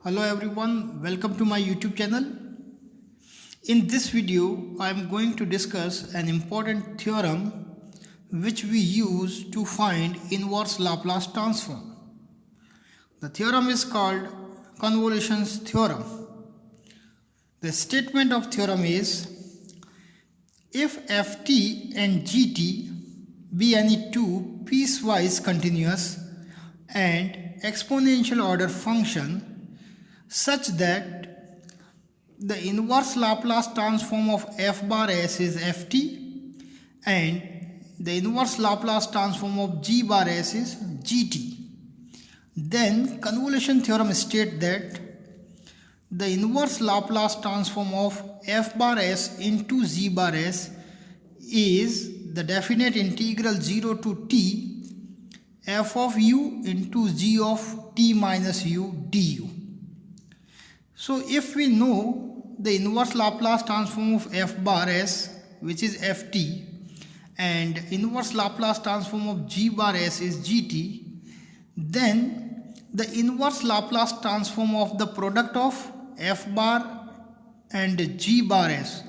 Hello everyone, welcome to my YouTube channel. In this video, I am going to discuss an important theorem which we use to find inverse Laplace transform. The theorem is called Convolution's theorem. The statement of theorem is, if ft and gt be any two piecewise continuous and exponential order function such that the inverse Laplace transform of f bar s is ft and the inverse Laplace transform of g bar s is gt, then convolution theorem states that the inverse Laplace transform of f bar s into g bar s is the definite integral 0 to t f of u into g of t minus u du. So if we know the inverse Laplace transform of f bar s, which is ft, and inverse Laplace transform of g bar s is gt, then the inverse Laplace transform of the product of f bar and g bar s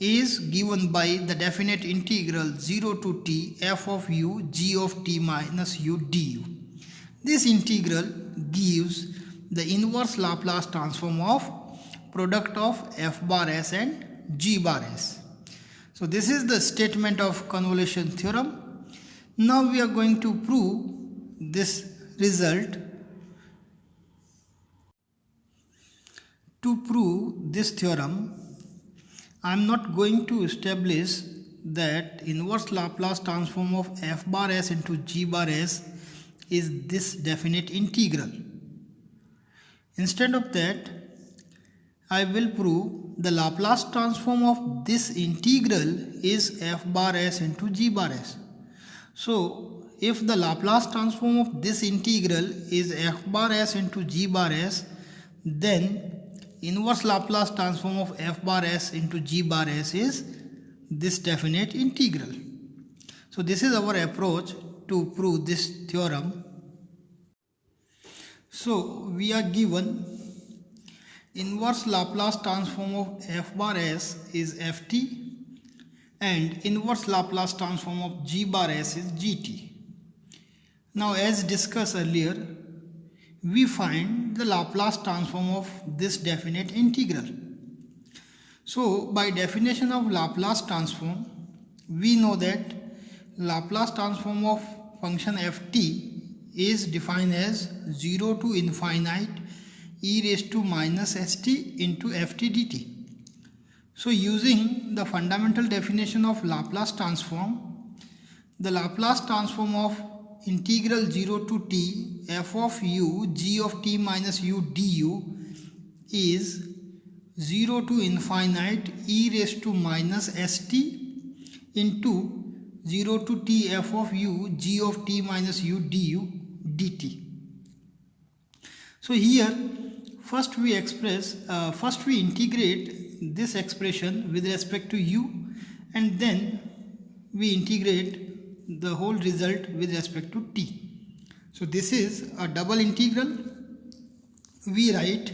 is given by the definite integral 0 to t f of u g of t minus u du. This integral gives the inverse Laplace transform of product of f bar s and g bar s. So this is the statement of convolution theorem. Now we are going to prove this result. To prove this theorem, I am not going to establish that inverse Laplace transform of f bar s into g bar s is this definite integral. Instead of that, I will prove the Laplace transform of this integral is f bar s into g bar s. So, if the Laplace transform of this integral is f bar s into g bar s, then inverse Laplace transform of f bar s into g bar s is this definite integral. So, this is our approach to prove this theorem. So, we are given inverse Laplace transform of f bar s is ft and inverse Laplace transform of g bar s is gt. Now, as discussed earlier, we find the Laplace transform of this definite integral. So, by definition of Laplace transform, we know that Laplace transform of function ft is defined as 0 to infinite e raised to minus st into ft dt. So using the fundamental definition of Laplace transform, the Laplace transform of integral 0 to t f of u g of t minus u du is 0 to infinite e raised to minus st into 0 to t f of u g of t minus u du dt. So here first we integrate this expression with respect to u, and then we integrate the whole result with respect to t. So this is a double integral. We write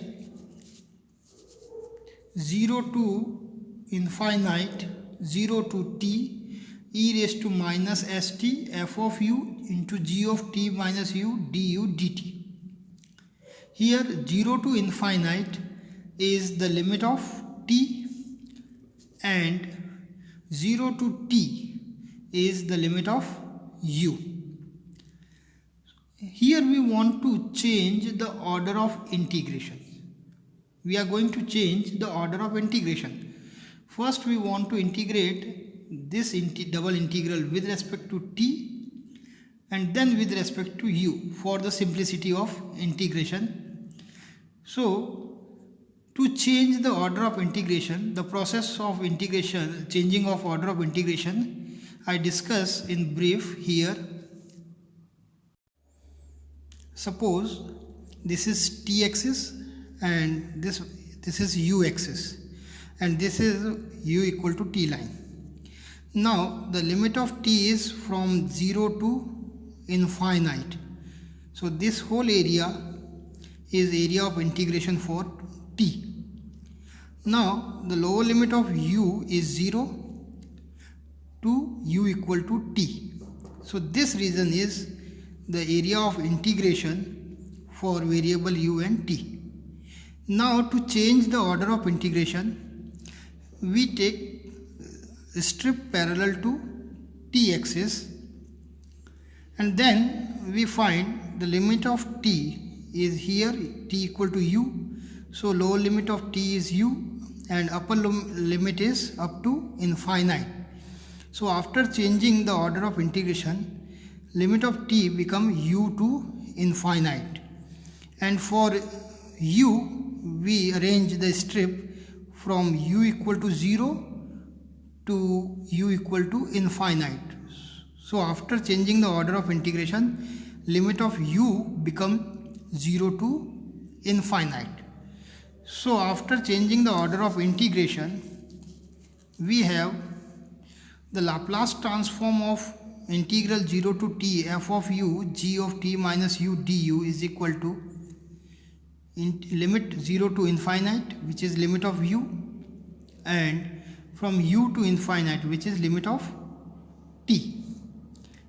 0 to infinite 0 to t e raised to minus st f of u into g of t minus u du dt. Here 0 to infinite is the limit of t and 0 to t is the limit of u. Here we want to change the order of integration. We are going to change the order of integration. First we want to integrate this double integral with respect to t and then with respect to u for the simplicity of integration. So to change the order of integration, the process of integration, changing of order of integration, I discuss in brief here. Suppose this is t axis and this is u axis and this is u equal to t line. Now the limit of t is from 0 to infinite. So this whole area is area of integration for t. Now the lower limit of u is 0 to u equal to t. So this region is the area of integration for variable u and t. Now to change the order of integration, we take a strip parallel to t axis, and then we find the limit of t is here, t equal to u. So lower limit of t is u and upper limit is up to infinite. So after changing the order of integration, limit of t become u to infinite, and for u we arrange the strip from u equal to 0 to u equal to infinite. So after changing the order of integration, limit of u become 0 to infinite. So after changing the order of integration, we have the Laplace transform of integral 0 to t f of u g of t minus u du is equal to limit 0 to infinite, which is limit of u, and from u to infinite, which is limit of t,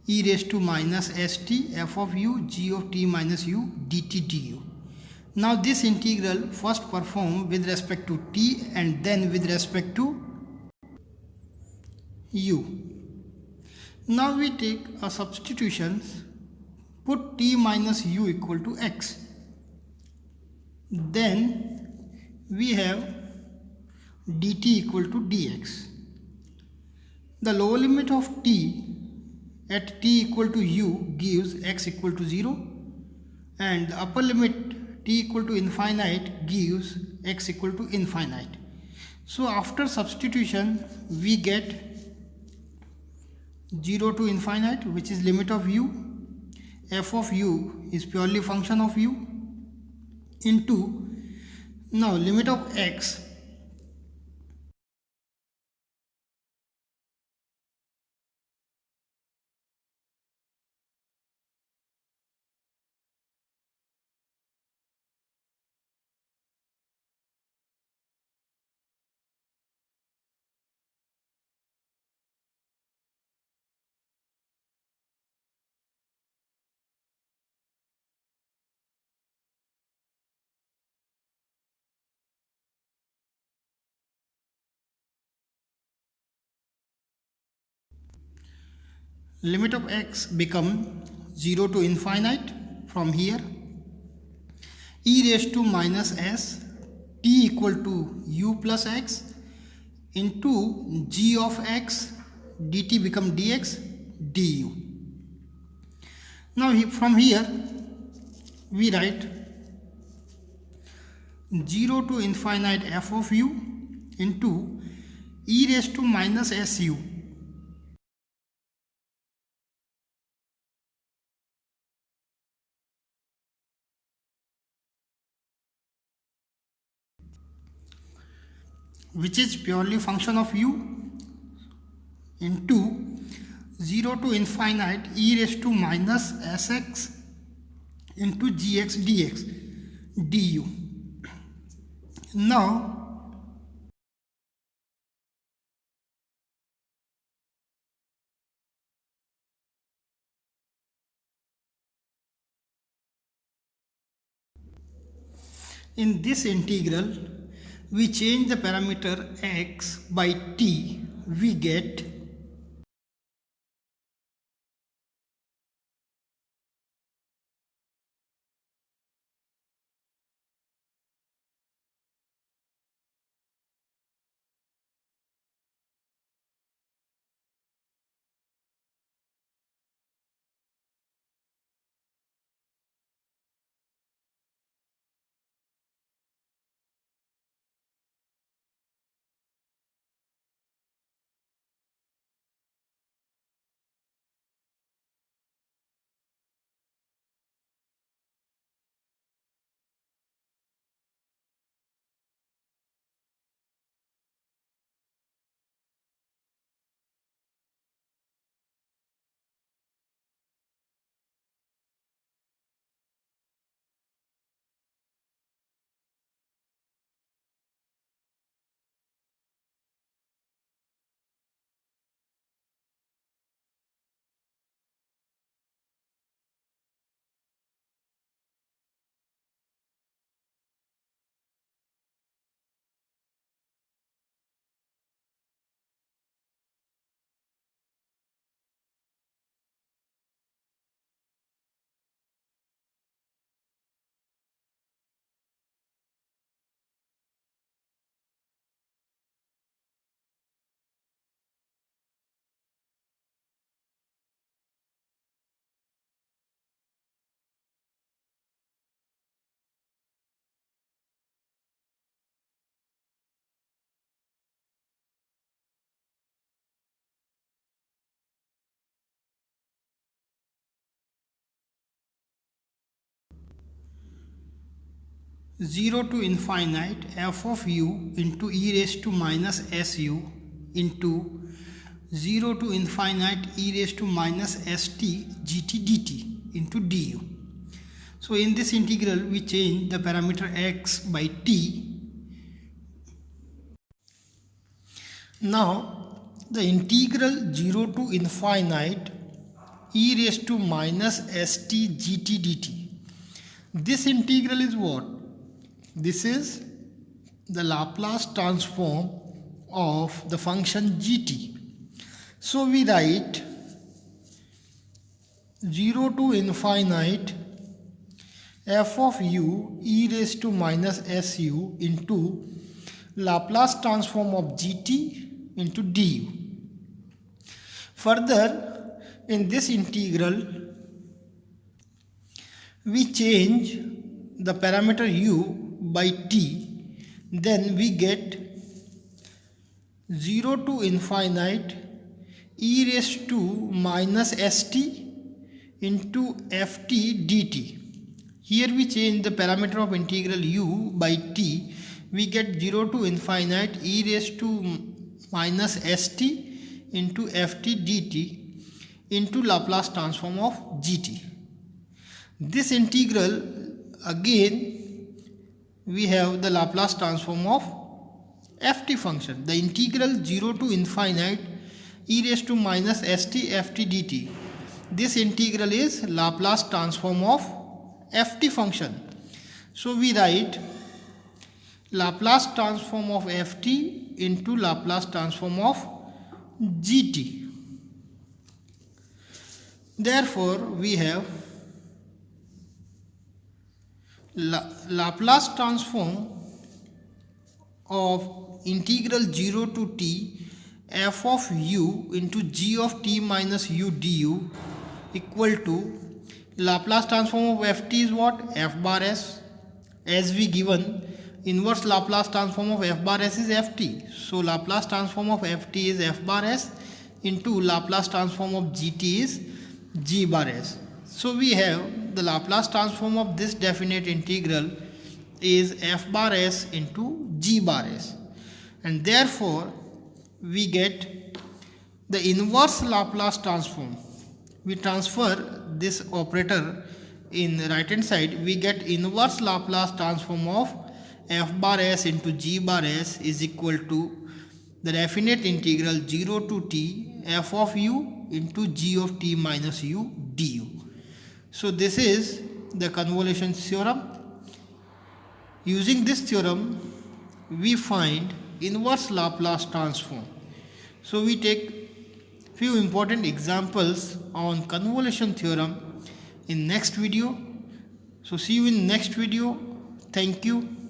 e raised to minus st f of u g of t minus u dt du. Now this integral first perform with respect to t and then with respect to u. Now we take a substitution, put t minus u equal to x. Then we have dt equal to dx. The lower limit of t at t equal to u gives x equal to 0, and the upper limit t equal to infinite gives x equal to infinite. So after substitution we get 0 to infinite, which is limit of u, f of u is purely function of u, into now limit of x limit of x become 0 to infinite from here, e raised to minus s t equal to u plus x into g of x dt become dx du. Now from here we write 0 to infinite f of u into e raised to minus su which is purely function of u into 0 to infinite e raised to minus sx into gx dx du. Now in this integral we change the parameter x by t, we get 0 to infinite f of u into e raised to minus su into 0 to infinite e raised to minus st gt dt into du. So in this integral we change the parameter x by t. Now the integral 0 to infinite e raised to minus st gt dt. This integral is what? This is the Laplace transform of the function gt. So we write 0 to infinite f of u e raised to minus su into Laplace transform of gt into du. Further, in this integral we change the parameter u by t, then we get 0 to infinite e raised to minus st into ft dt. Here we change the parameter of integral u by t, we get 0 to infinite e raised to minus st into ft dt into Laplace transform of gt. This integral again we have the Laplace transform of ft function. The integral 0 to infinite e raised to minus st ft dt. This integral is Laplace transform of ft function. So we write Laplace transform of ft into Laplace transform of gt. Therefore we have Laplace transform of integral 0 to t f of u into g of t minus u du equal to Laplace transform of ft is what? F bar s. As we given, inverse Laplace transform of f bar s is ft. So Laplace transform of ft is f bar s into Laplace transform of gt is g bar s. So we have the Laplace transform of this definite integral is f bar s into g bar s, and therefore we get the inverse Laplace transform. We transfer this operator in the right hand side, we get inverse Laplace transform of f bar s into g bar s is equal to the definite integral 0 to t f of u into g of t minus u du. So this is the convolution theorem. Using this theorem we find inverse Laplace transform. So we take few important examples on convolution theorem in next video. So see you in next video. Thank you.